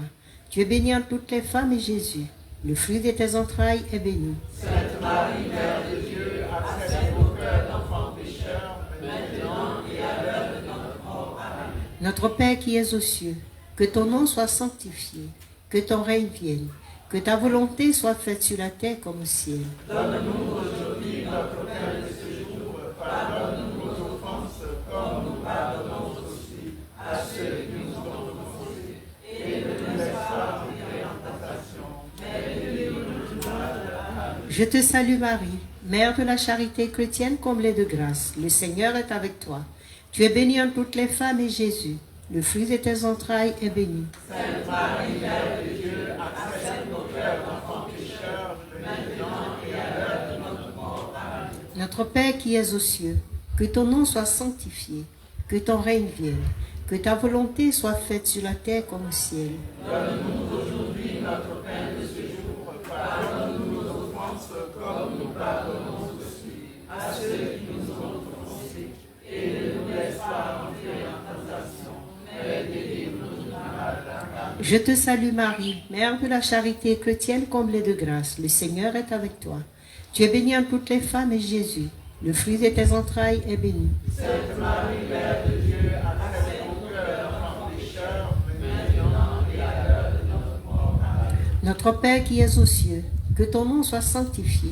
Tu es bénie en toutes les femmes et Jésus, le fruit de tes entrailles, est béni. Sainte Marie, Mère de Dieu, accepte nos cœurs d'enfants pécheurs, maintenant et à l'heure de notre mort. Amen. Notre Père qui es aux cieux, que ton nom soit sanctifié, que ton règne vienne, que ta volonté soit faite sur la terre comme au ciel. Donne-nous aujourd'hui notre pain de ce jour. Pardonne-nous nos offenses comme nous pardonnons aussi à ceux qui nous ont offensés. Et ne nous laisse pas entrer en tentation, mais délivre-nous du mal. Amen. Je te salue Marie, Mère de la charité chrétienne, comblée de grâce. Le Seigneur est avec toi. Tu es bénie en toutes les femmes et Jésus, le fruit de tes entrailles, est béni. Sainte Marie, Mère de Dieu, accepte nos cœurs d'enfants pécheurs, maintenant et à l'heure de notre mort. Amen. Notre Père qui es aux cieux, que ton nom soit sanctifié, que ton règne vienne, que ta volonté soit faite sur la terre comme au ciel. Donne-nous aujourd'hui notre pain de ce jour. Pardonne-nous nos offenses comme nous pardonnons aussi à ceux qui nous ont offensés. Et ne nous laisse pas entrer en tentation, mais délivre-nous du mal. Amen. Je te salue Marie, Mère de la charité chrétienne, comblée de grâce. Le Seigneur est avec toi. Tu es bénie en toutes les femmes et Jésus, le fruit de tes entrailles, est béni. Sainte Marie, Mère de Dieu, accepte nos cœurs d'enfants pécheurs, maintenant et à l'heure de notre mort. Amen. Notre Père qui es aux cieux, que ton nom soit sanctifié,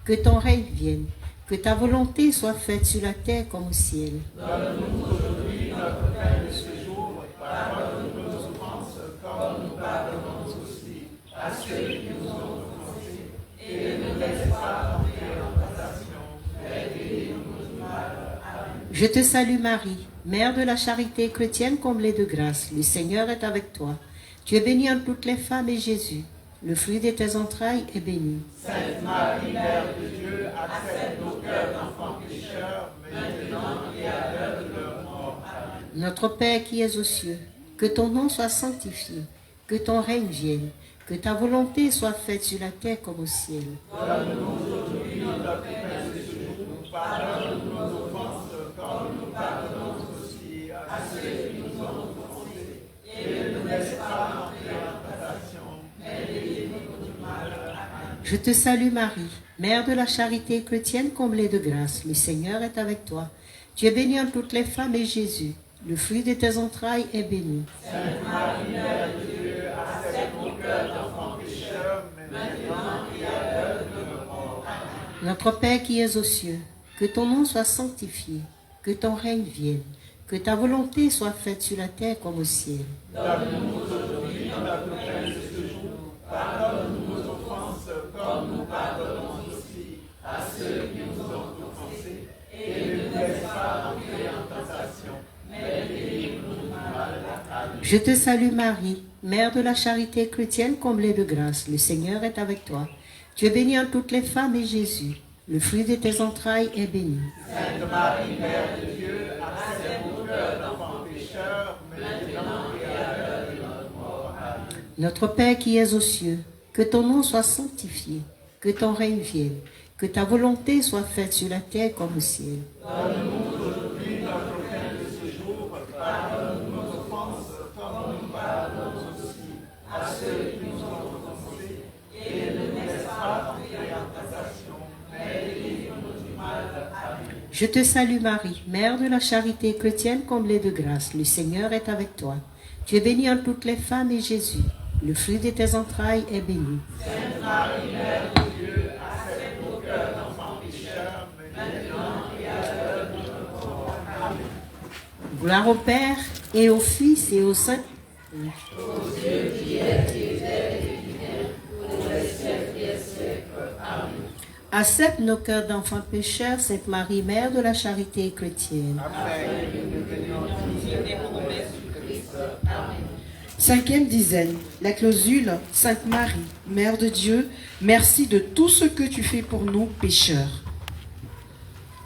que ton règne vienne, que ta volonté soit faite sur la terre comme au ciel. Donne-nous aujourd'hui notre pain de ce jour. Pardonne-nous nos offenses comme nous pardonnons aussi à ceux qui nous ont offensés. Et ne nous laisse pas entrer en tentation, mais délivre-nous du mal. Amen. Je te salue Marie, Mère de la charité chrétienne, comblée de grâce. Le Seigneur est avec toi. Tu es bénie en toutes les femmes et Jésus, le fruit de tes entrailles, est béni. Sainte Marie, Mère de Dieu, accepte nos cœurs d'enfants pécheurs, maintenant et à l'heure de leur mort. Amen. Notre Père qui es aux cieux, que ton nom soit sanctifié, que ton règne vienne, que ta volonté soit faite sur la terre comme au ciel. Donne-nous aujourd'hui notre pain de ce jour. Pardonne-nous nos offenses comme nous pardonnons aussi à ceux qui nous ont offensés. Et ne nous laisse pas entrer en tentation, mais délivre-nous du mal. Amen. Je te salue Marie, Mère de la charité chrétienne, comblée de grâce. Le Seigneur est avec toi. Tu es bénie en toutes les femmes et Jésus, le fruit de tes entrailles, est béni. Sainte Marie, Mère de Dieu, accepte nos cœurs d'enfants pécheurs, maintenant et à l'heure de notre mort. Amen. Notre Père qui es aux cieux, que ton nom soit sanctifié, que ton règne vienne, que ta volonté soit faite sur la terre comme au ciel. Donne-nous aujourd'hui notre pain de ce jour. Pardonne-nous nos offenses comme nous pardonnons aussi à ceux qui nous ont offensés. Et ne nous laisse pas entrer en tentation, mais délivre-nous du mal. Amen. Je te salue Marie, Mère de la charité chrétienne, comblée de grâce. Le Seigneur est avec toi. Tu es bénie en toutes les femmes et Jésus, le fruit de tes entrailles, est béni. Sainte Marie, Mère de Dieu, accepte nos cœurs d'enfants pécheurs, maintenant et à l'heure de notre mort. Amen. Notre Père qui es aux cieux, que ton nom soit sanctifié, que ton règne vienne, que ta volonté soit faite sur la terre comme au ciel. Donne-nous aujourd'hui notre pain de ce jour. Pardonne-nous nos offenses comme nous pardonnons aussi à ceux qui nous ont offensés. Et ne nous laisse pas entrer en tentation, mais délivre-nous du mal. Je te salue Marie, Mère de la charité chrétienne comblée de grâce. Le Seigneur est avec toi. Tu es bénie entre toutes les femmes et Jésus, le fruit de tes entrailles, est béni. Sainte Marie, Mère de Dieu, accepte nos cœurs d'enfants pécheurs, maintenant et à l'heure de notre mort. Amen. Gloire au Père et au Fils et au Saint. Accepte nos cœurs d'enfants pécheurs, Sainte Marie, Mère de la charité chrétienne. Cinquième dizaine, la clausule, Sainte Marie, Mère de Dieu, merci de tout ce que tu fais pour nous pécheurs.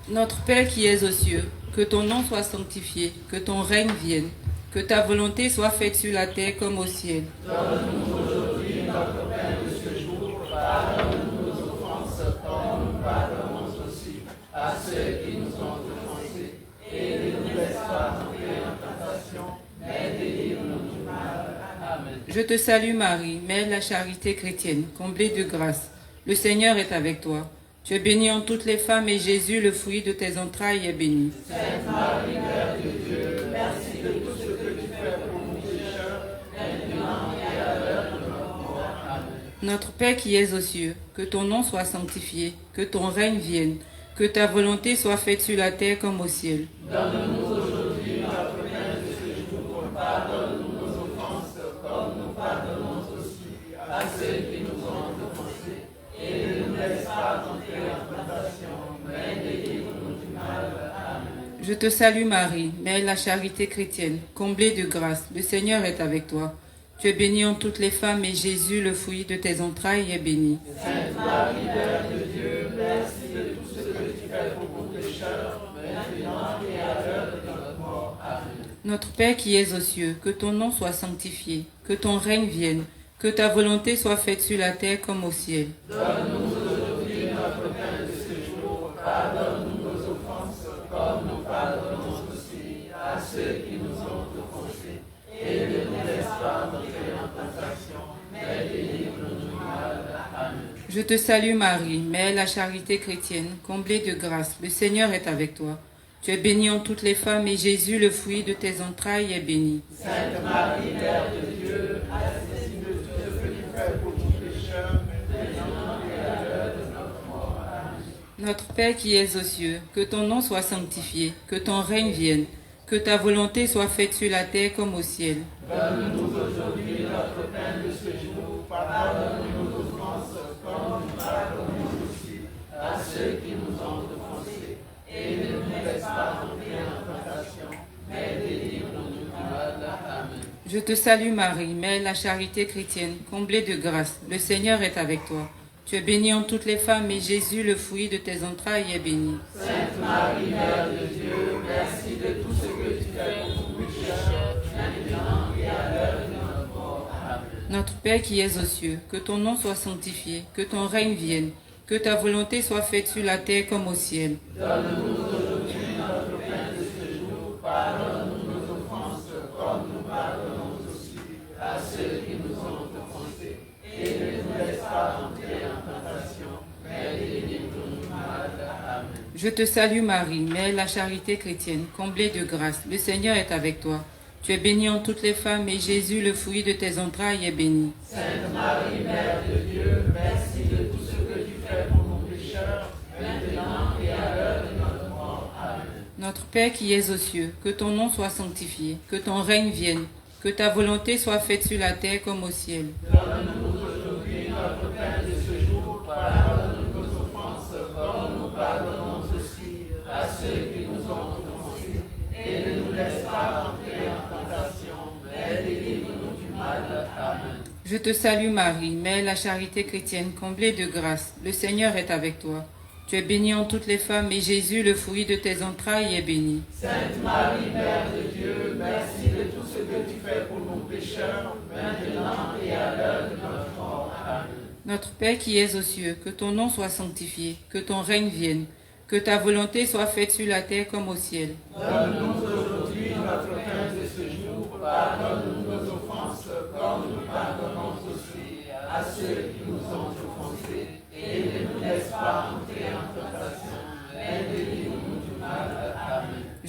Notre Père qui es aux cieux, que ton nom soit sanctifié, que ton règne vienne, que ta volonté soit faite sur la terre comme au ciel. Donne-nous aujourd'hui notre pain de ce jour. Pardonne-nous nos offenses, comme nous pardonnons aussi à ceux qui nous ont offensés. Et ne nous laisse pas entrer en tentation, mais délivre-nous du mal. Amen. Je te salue Marie, Mère de la charité chrétienne, comblée de grâce. Le Seigneur est avec toi. Tu es bénie en toutes les femmes et Jésus, le fruit de tes entrailles, est béni. Sainte Marie, Mère de Dieu, merci de tout ce que tu fais pour nous pécheurs, maintenant et à l'heure de notre mort. Amen. Notre Père qui es aux cieux, que ton nom soit sanctifié, que ton règne vienne, que ta volonté soit faite sur la terre comme au ciel. Donne-nous aujourd'hui notre pain de ce jour. Pardonne-nous nos offenses, comme nous pardonnons aussi à ceux qui nous ont offensés. Et ne nous laisse pas entrer en tentation, mais délivre-nous du mal. Amen. Je te salue Marie, Mère de la charité chrétienne, comblée de grâce. Le Seigneur est avec toi. Tu es bénie en toutes les femmes et Jésus, le fruit de tes entrailles, est béni. Sainte Marie, Mère de Dieu, merci de tout ce que tu fais pour nous pécheurs, maintenant et à l'heure de notre mort. Amen. Notre Père qui es aux cieux, que ton nom soit sanctifié, que ton règne vienne, que ta volonté soit faite sur la terre comme au ciel. Donne-nous aujourd'hui notre pain de ce jour. Pardonne-nous nos offenses, comme nous pardonnons aussi à ceux qui nous ont offensés. Et ne nous laisse pas entrer en tentation, mais délivre-nous du mal. Amen. Je te salue Marie, Mère de la charité chrétienne, comblée de grâce. Le Seigneur est avec toi. Tu es bénie en toutes les femmes et Jésus, le fruit de tes entrailles, est béni. Sainte Marie, Mère de Dieu, merci de tout ce que tu fais pour nous pécheurs, maintenant et à l'heure de notre mort. Amen. Notre Père qui es aux cieux, que ton nom soit sanctifié, que ton règne vienne, que ta volonté soit faite sur la terre comme au ciel. Donne-nous aujourd'hui notre pain de ce jour. Pardonne-nous nos offenses, comme nous pardonnons aussi à ceux qui nous ont offensés. Et ne nous laisse pas entrer en tentation, mais délivre-nous du mal. Amen. Je te salue Marie, Mère de la charité chrétienne, comblée de grâce. Le Seigneur est avec toi. Tu es bénie en toutes les femmes et Jésus, le fruit de tes entrailles, est béni. Sainte Marie, Mère de Dieu, merci de tout ce que tu fais pour nous pécheurs, maintenant et à l'heure de notre mort. Amen. Notre Père qui es aux cieux, que ton nom soit sanctifié, que ton règne vienne, que ta volonté soit faite sur la terre comme au ciel. Donne-nous aujourd'hui notre pain de ce jour. Pardonne-nous nos offenses, comme nous pardonnons aussi à ceux qui nous ont offensés. Et ne nous laisse pas entrer en tentation, mais délivre-nous du mal. Amen. Je te salue Marie, Mère de la charité chrétienne, comblée de grâce. Le Seigneur est avec toi. Tu es bénie en toutes les femmes et Jésus, le fruit de tes entrailles, est béni. Sainte Marie, Mère de Dieu, merci de tout ce que tu fais pour nous pécheurs, maintenant et à l'heure de notre mort. Amen. Notre Père qui es aux cieux, que ton nom soit sanctifié, que ton règne vienne, que ta volonté soit faite sur la terre comme au ciel. Donne-nous aujourd'hui notre pain de ce jour. Pardonne-nous nos offenses, comme nous pardonnons aussi à ceux qui nous ont offensés. Et ne nous laisse pas entrer en tentation, mais délivre-nous du mal. Amen. Je te salue Marie, Mère de la charité chrétienne, comblée de grâce. Le Seigneur est avec toi. Tu es bénie en toutes les femmes et Jésus, le fruit de tes entrailles, est béni. Sainte Marie, Mère de Dieu, merci de tout ce que tu fais pour nous pécheurs, maintenant et à l'heure de notre mort. Amen. Notre Père qui es aux cieux, que ton nom soit sanctifié, que ton règne vienne, que ta volonté soit faite sur la terre comme au ciel. Donne-nous aujourd'hui notre pain de ce jour. Pardonne-nous nos offenses, comme nous pardonnons aussi à ceux qui nous ont offensés. Et ne nous laisse pas entrer en tentation, mais délivre-nous du mal.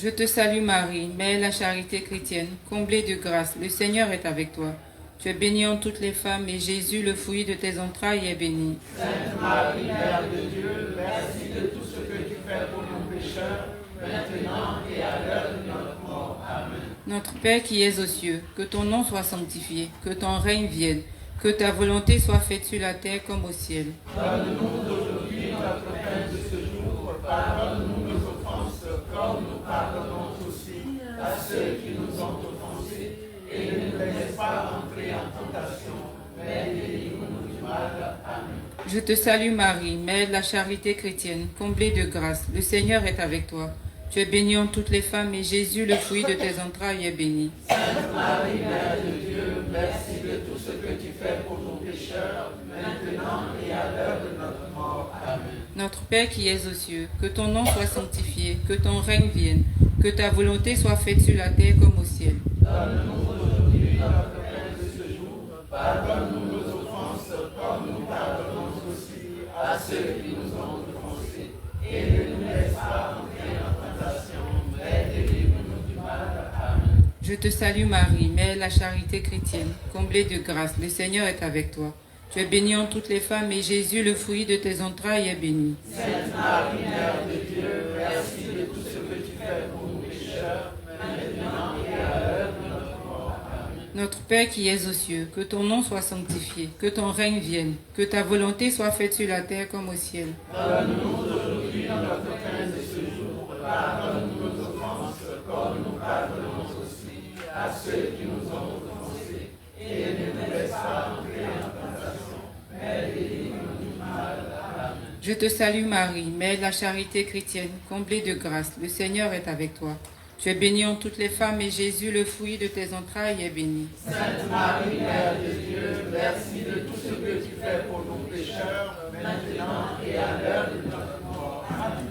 Je te salue Marie, Mère de la charité chrétienne, comblée de grâce, le Seigneur est avec toi. Tu es bénie en toutes les femmes, et Jésus, le fruit de tes entrailles, est béni. Sainte Marie, Mère de Dieu, merci de tout ce que tu fais pour nous pécheurs, maintenant et à l'heure de notre mort. Amen. Notre Père qui es aux cieux, que ton nom soit sanctifié, que ton règne vienne, que ta volonté soit faite sur la terre comme au ciel. Donne-nous aujourd'hui notre pain de ce jour. Pardonne-nous nos offenses, comme nous pardonnons aussi à ceux qui nous ont offensés. Et ne nous laisse pas entrer en tentation, mais délivre-nous du mal. Amen. Je te salue Marie, Mère de la charité chrétienne, comblée de grâce, le Seigneur est avec toi. Tu es bénie en toutes les femmes, et Jésus, le fruit de tes entrailles, est béni. Sainte Marie, Mère de Dieu, merci de tout ce que tu fais pour nous pécheurs, maintenant et à l'heure de notre mort. Amen. Notre Père qui es aux cieux, que ton nom soit sanctifié, que ton règne vienne, que ta volonté soit faite sur la terre comme au ciel. Donne-nous aujourd'hui notre pain de ce jour. Pardonne-nous nos offenses, comme nous pardonnons aussi à ceux qui nous ont offensés. Et ne nous laisse pas entrer en tentation, mais délivre-nous du mal. Amen. Je te salue Marie, Mère de la charité chrétienne, comblée de grâce, le Seigneur est avec toi. Tu es bénie en toutes les femmes, et Jésus, le fruit de tes entrailles, est béni. Sainte Marie, Mère de Dieu, merci de tout ce que tu fais pour nous pécheurs, maintenant et à l'heure de notre mort. Amen. Notre Père qui es aux cieux, que ton nom soit sanctifié, que ton règne vienne, que ta volonté soit faite sur la terre comme au ciel. Donne-nous aujourd'hui notre pain de ce jour. Pardonne-nous nos offenses, comme nous pardonnons aussi à ceux qui nous ont offensés. Et ne nous laisse pas entrer en tentation, mais délivre-nous du mal. Amen. Je te salue Marie, Mère de la charité chrétienne, comblée de grâce, le Seigneur est avec toi. Tu es bénie en toutes les femmes, et Jésus, le fruit de tes entrailles, est béni. Sainte Marie, Mère de Dieu, merci de tout ce que tu fais pour nous pécheurs, maintenant et à l'heure de notre mort. Amen.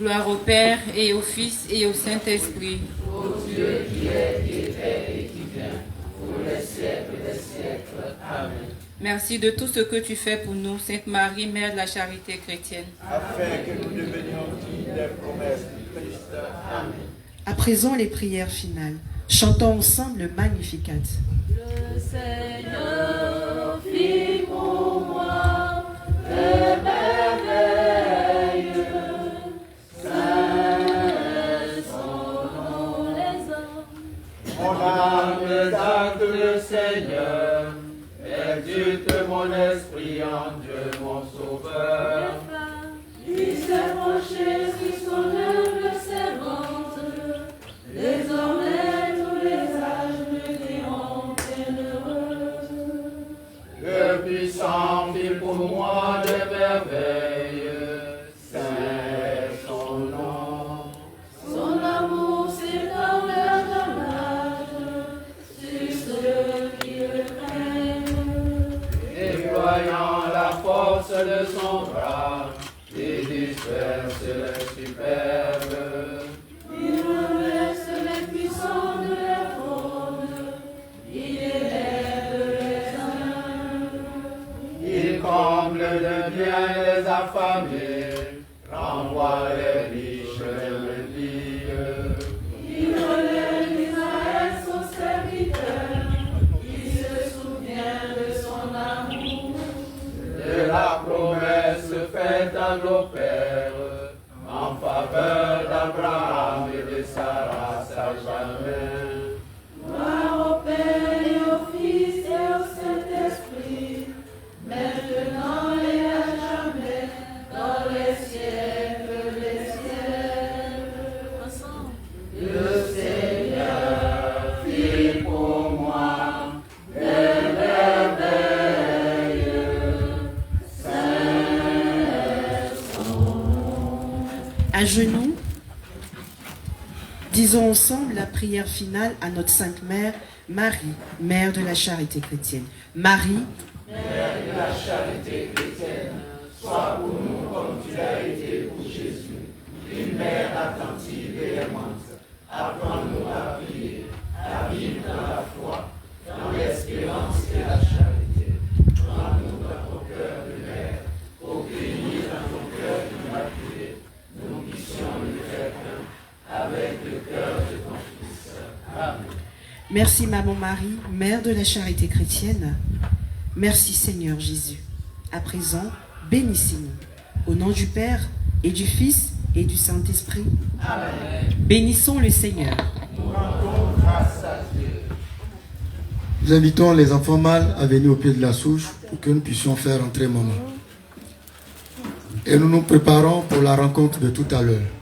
Gloire au Père, et au Fils, et au Saint-Esprit. Ô Dieu qui est, qui était et qui vient, pour les siècles des siècles. Amen. Merci de tout ce que tu fais pour nous, Sainte Marie, Mère de la charité chrétienne. Afin que nous devenions dignes des promesses du Christ. Amen. À présent, les prières finales. Chantons ensemble le Magnificat. Le Seigneur fit pour moi des merveilles. Saints sont les hommes. Mon âme exalte le Seigneur, exulte mon esprit en Dieu mon Sauveur. Il s'est penché sur son humble servante. Désormais tous les âges me diront bienheureux. Le puissant fit pour moi des merveilles, c'est son nom. Son amour s'étend vers l'âge sur ceux qui le craignent. Déployant la force de son bras, il disperse les superbes. Il renverse les puissants de la trône, il élève les humbles. Il comble de bien les affamés, renvoie les riches les villes. Il relève Israël son serviteur, il se souvient de son amour. De la promesse faite à nos pères, en faveur d'Abraham et de Sarah, à jamais. Gloire au Père et au Fils et au Saint-Esprit, maintenant et à jamais, dans les siècles des siècles. Ensemble. Le Seigneur fit pour moi des merveilles. À genoux, disons ensemble la prière finale à notre Sainte Mère, Marie, Mère de la charité chrétienne. Marie, Mère de la charité chrétienne, sois pour nous comme tu l'as été pour Jésus, une mère attentive et aimante. Apprends-nous à prier, à vivre dans la foi, dans l'espérance et la charité. Prends-nous dans ton cœur de mère, pour cueillir dans ton cœur immaculé. Nous puissions nous faire un avec le Merci Maman Marie, Mère de la charité chrétienne. Merci Seigneur Jésus. À présent, bénissez-nous. Au nom du Père et du Fils et du Saint-Esprit. Amen. Bénissons le Seigneur. Nous rendons grâce à Dieu. Nous invitons les enfants mâles à venir au pied de la souche pour que nous puissions faire entrer maman. Et nous nous préparons pour la rencontre de tout à l'heure.